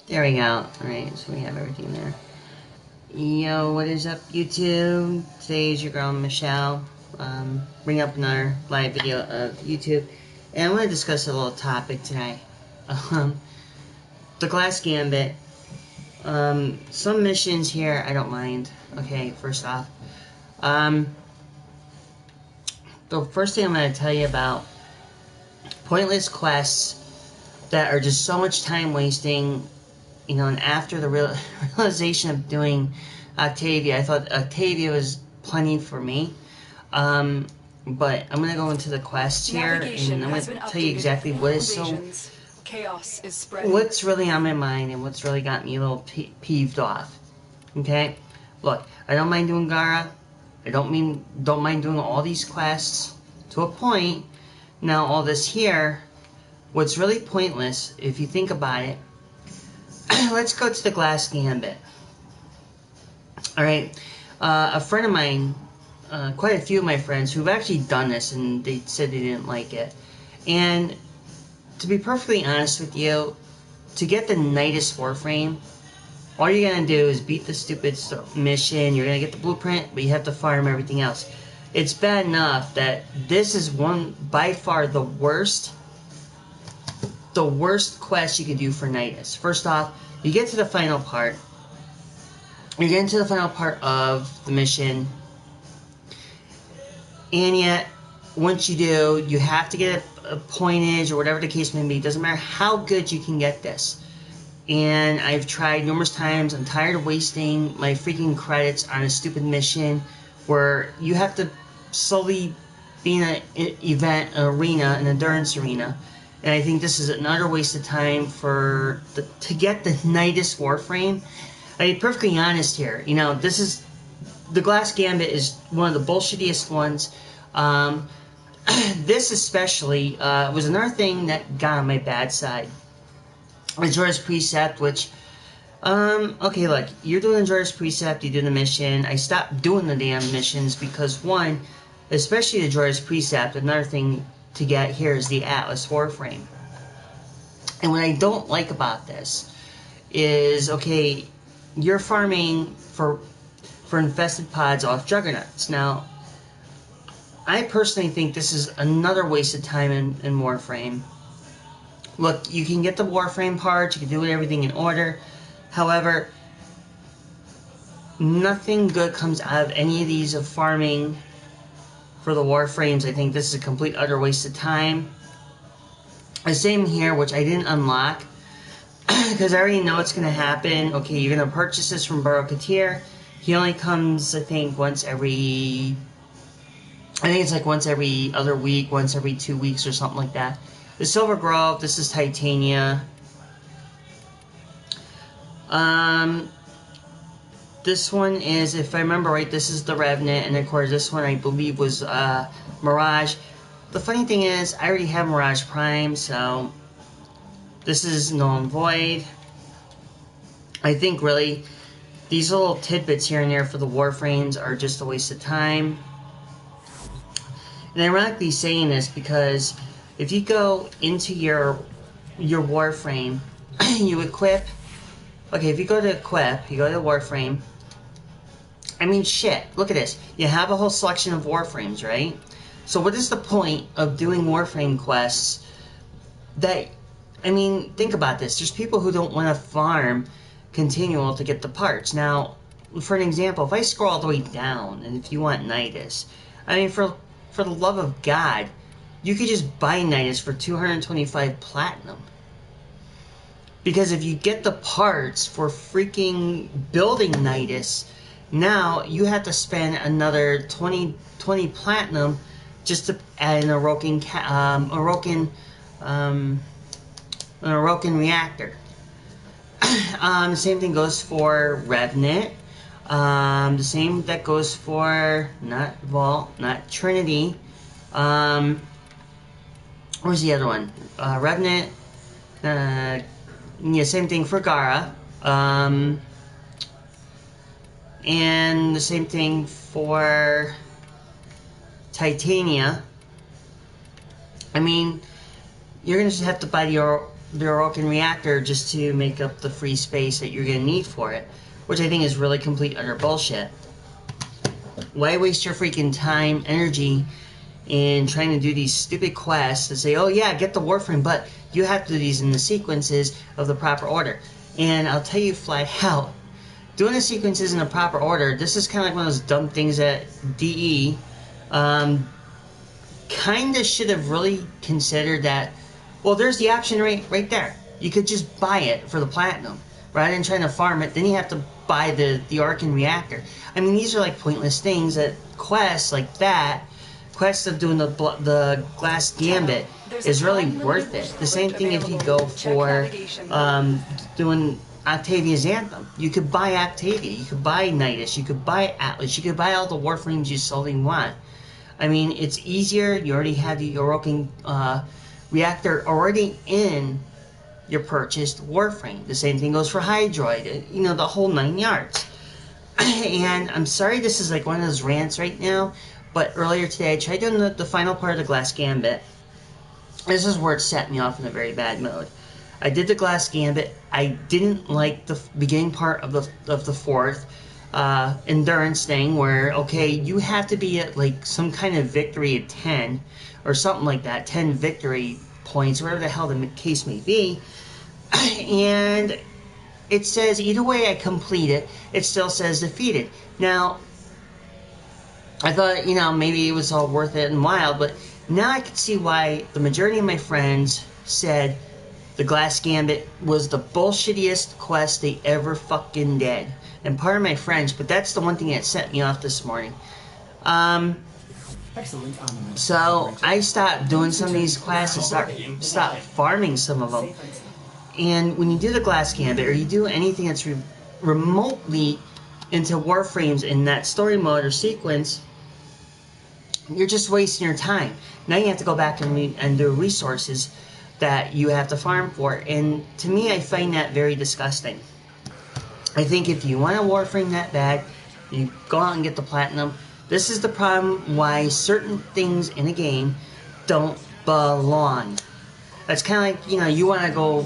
There we go. Alright, so we have everything there. Yo, what is up, YouTube? Today is your girl, Michelle. Bring up another live video of YouTube. And I want to discuss a little topic tonight. The glass gambit. Some missions here, I don't mind. Okay, first off. The first thing I'm going to tell you about pointless quests that are just so much time wasting. You know, and after the realization of doing Octavia, I thought Octavia was plenty for me. But I'm going to go into the quest here, and I'm going to tell you exactly what is so... Chaos is spreading. What's really on my mind, and what's really got me a little peeved off. Okay? Look, I don't mind doing Gara. I don't mind doing all these quests to a point. Now, all this here, what's really pointless, if you think about it, let's go to the glass gambit. Alright, a friend of mine, quite a few of my friends who've actually done this, and they said they didn't like it. And to be perfectly honest with you, to get the Nidus Warframe, all you're going to do is beat the stupid mission, you're going to get the blueprint, but you have to farm everything else. It's bad enough that this is by far the worst quest you could do for Nidus. First off, you get to the final part. You get into the final part of the mission, and yet, once you do, you have to get a pointage or whatever the case may be. It doesn't matter how good you can get this. And I've tried numerous times. I'm tired of wasting my freaking credits on a stupid mission where you have to slowly be in an event, an arena, an endurance arena. And I think this is another waste of time to get the Nidus Warframe. I'll be perfectly honest here. You know, the Glass Gambit is one of the bullshittiest ones. This especially was another thing that got on my bad side. Majora's Precept, which, okay, look, you're doing Majora's Precept, you do the mission. I stopped doing the damn missions because, one, especially the Majora's Precept, another thing to get here is the Atlas Warframe. And what I don't like about this is, okay, you're farming for infested pods off Juggernauts. Now, I personally think this is another waste of time in Warframe. Look, you can get the Warframe parts, you can do everything in order. However, nothing good comes out of any of these of farming for the Warframes. I think this is a complete utter waste of time. The same here, which I didn't unlock because I already know it's going to happen. Okay, you're going to purchase this from Burrow Katir. He only comes, I think, once every other week, once every 2 weeks or something like that. The Silver Grove, this is Titania. This one is, if I remember right, this is the Revenant, and of course this one I believe was Mirage. The funny thing is, I already have Mirage Prime, so this is null and void. I think really, these little tidbits here and there for the Warframes are just a waste of time. And ironically saying this because if you go into your Warframe, you equip. Okay, if you go to equip, you go to Warframe. I mean, shit, look at this. You have a whole selection of Warframes, right? So what is the point of doing Warframe quests that, I mean, think about this. There's people who don't want to farm continual to get the parts. Now, for an example, if I scroll all the way down, and if you want Nidus, I mean, for the love of God, you could just buy Nidus for 225 platinum. Because if you get the parts for freaking building Nidus, now you have to spend another 20 platinum just to add an Orokin reactor. The same thing goes for Revenant. The same that goes for not Vault, not Trinity. Where's the other one? Revenant. Yeah, same thing for Gara. And the same thing for Titania. I mean, you're gonna just have to buy the Orokin reactor just to make up the free space that you're going to need for it, which I think is really complete utter bullshit. Why waste your freaking time, energy, in trying to do these stupid quests and say, oh yeah, get the Warframe, but you have to do these in the sequences of the proper order. And I'll tell you flat out, doing the sequences in the proper order, this is kind of like one of those dumb things that DE kind of should have really considered that. Well, there's the option right there. You could just buy it for the platinum rather than trying to farm it. Then you have to buy the Arcan reactor. I mean, these are like pointless things that quests like that, quests of doing the glast gambit is really worth it. The same thing if you go for doing Octavia's Anthem. You could buy Octavia, you could buy Nidus, you could buy Atlas, you could buy all the Warframes you solely want. I mean, it's easier. You already have the Orokin reactor already in your purchased Warframe. The same thing goes for Hydroid, you know, the whole 9 yards. And I'm sorry this is like one of those rants right now, but earlier today I tried doing the final part of the Glast Gambit. This is where it set me off in a very bad mode. I did the Glast Gambit. I didn't like the beginning part of the fourth endurance thing where, okay, you have to be at like some kind of victory at 10 or something like that, 10 victory points, whatever the hell the case may be. And it says either way I complete it, it still says defeated. Now, I thought, you know, maybe it was all worth it and wild, but now I can see why the majority of my friends said the Glast Gambit was the bullshittiest quest they ever fucking did. And pardon my French, but that's the one thing that set me off this morning. So I stopped doing some of these quests and stopped farming some of them. And when you do the Glast Gambit, or you do anything that's remotely into Warframes in that story mode or sequence, you're just wasting your time. Now you have to go back and do resources that you have to farm for. And to me, I find that very disgusting. I think if you want a Warframe that bad, you go out and get the platinum. This is the problem why certain things in a game don't belong. It's kind of like, you know, you want to go,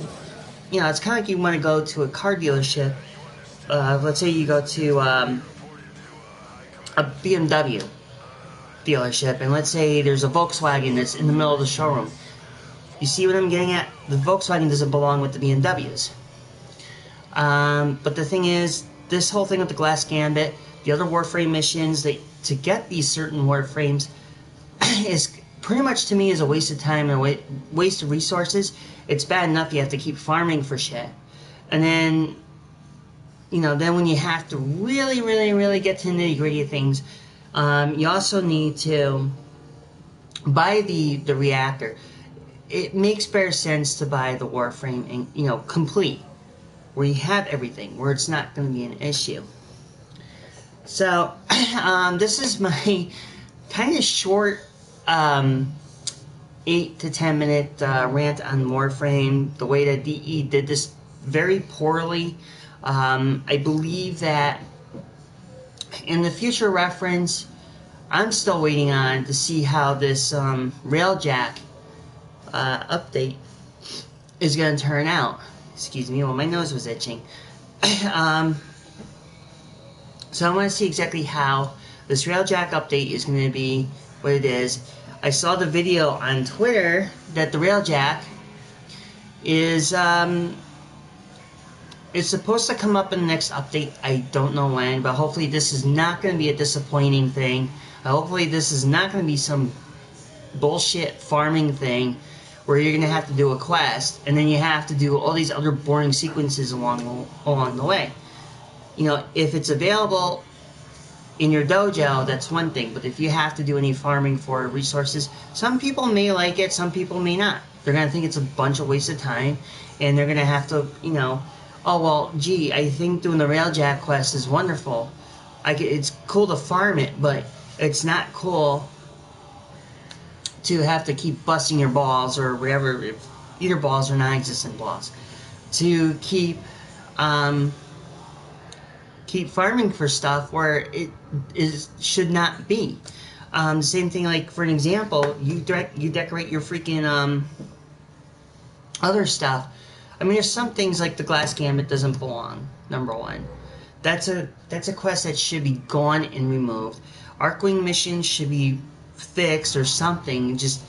you know, it's kind of like you want to go to a car dealership. Let's say you go to a BMW dealership, and let's say there's a Volkswagen that's in the middle of the showroom. You see what I'm getting at? The Volkswagen doesn't belong with the BMWs. But the thing is, this whole thing with the Glast Gambit, the other Warframe missions, to get these certain Warframes is pretty much, to me, is a waste of time and a waste of resources. It's bad enough you have to keep farming for shit. And then, you know, then when you have to really, really, really get to the nitty-gritty of things, you also need to buy the reactor. It makes better sense to buy the Warframe, and, you know, complete, where you have everything, where it's not going to be an issue. So, this is my kind of short 8 to 10 minute rant on Warframe. The way that DE did this very poorly. I believe that in the future reference, I'm still waiting on to see how this Railjack update is going to turn out. Excuse me, well, my nose was itching. So I want to see exactly how this Railjack update is going to be, what it is. I saw the video on Twitter that the Railjack is it's supposed to come up in the next update. I don't know when, but hopefully this is not going to be a disappointing thing. Hopefully this is not going to be some bullshit farming thing where you're going to have to do a quest and then you have to do all these other boring sequences along the way. You know, if it's available in your dojo, that's one thing, but if you have to do any farming for resources, some people may like it, some people may not. They're going to think it's a bunch of wasted time, and they're going to have to, you know, oh, well, gee, I think doing the Railjack quest is wonderful. It's cool to farm it, but it's not cool to have to keep busting your balls or whatever, either balls or non-existent balls, to keep farming for stuff where it should not be. Same thing, like, for an example, you decorate your freaking other stuff. I mean, there's some things like the glass gambit doesn't belong. Number one, that's a quest that should be gone and removed. Arcwing missions should be fixed or something. Just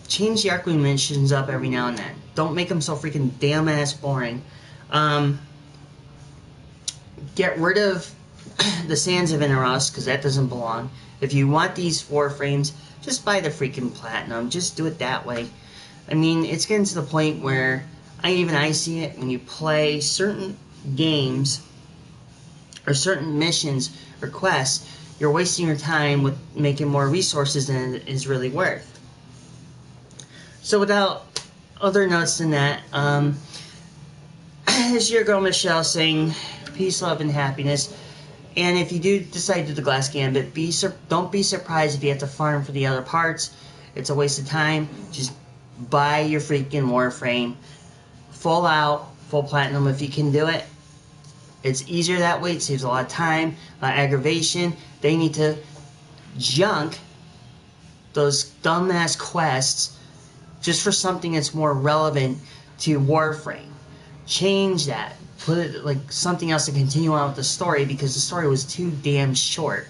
change the Arcwing missions up every now and then. Don't make them so freaking damn ass boring. Get rid of the Sands of Inneros, because that doesn't belong. If you want these Warframes, just buy the freaking Platinum. Just do it that way. I mean, it's getting to the point where I see it when you play certain games or certain missions or quests, you're wasting your time with making more resources than it is really worth. So without other notes than that, here's your girl Michelle saying peace, love, and happiness. And if you do decide to do the glass gambit, don't be surprised if you have to farm for the other parts. It's a waste of time. Just buy your freaking Warframe. Full out, full platinum if you can do it. It's easier that way. It saves a lot of time, a lot of aggravation. They need to junk those dumbass quests just for something that's more relevant to Warframe. Change that. Put it like something else to continue on with the story, because the story was too damn short.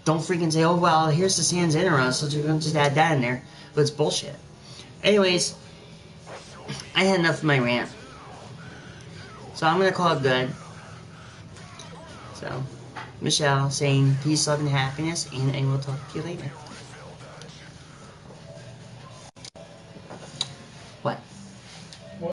Don't freaking say, oh well, here's the Sans Interos, so we're going to just add that in there. But it's bullshit. Anyways, I had enough of my rant. So I'm going to call it good. So, Michelle saying peace, love, and happiness, and I will talk to you later.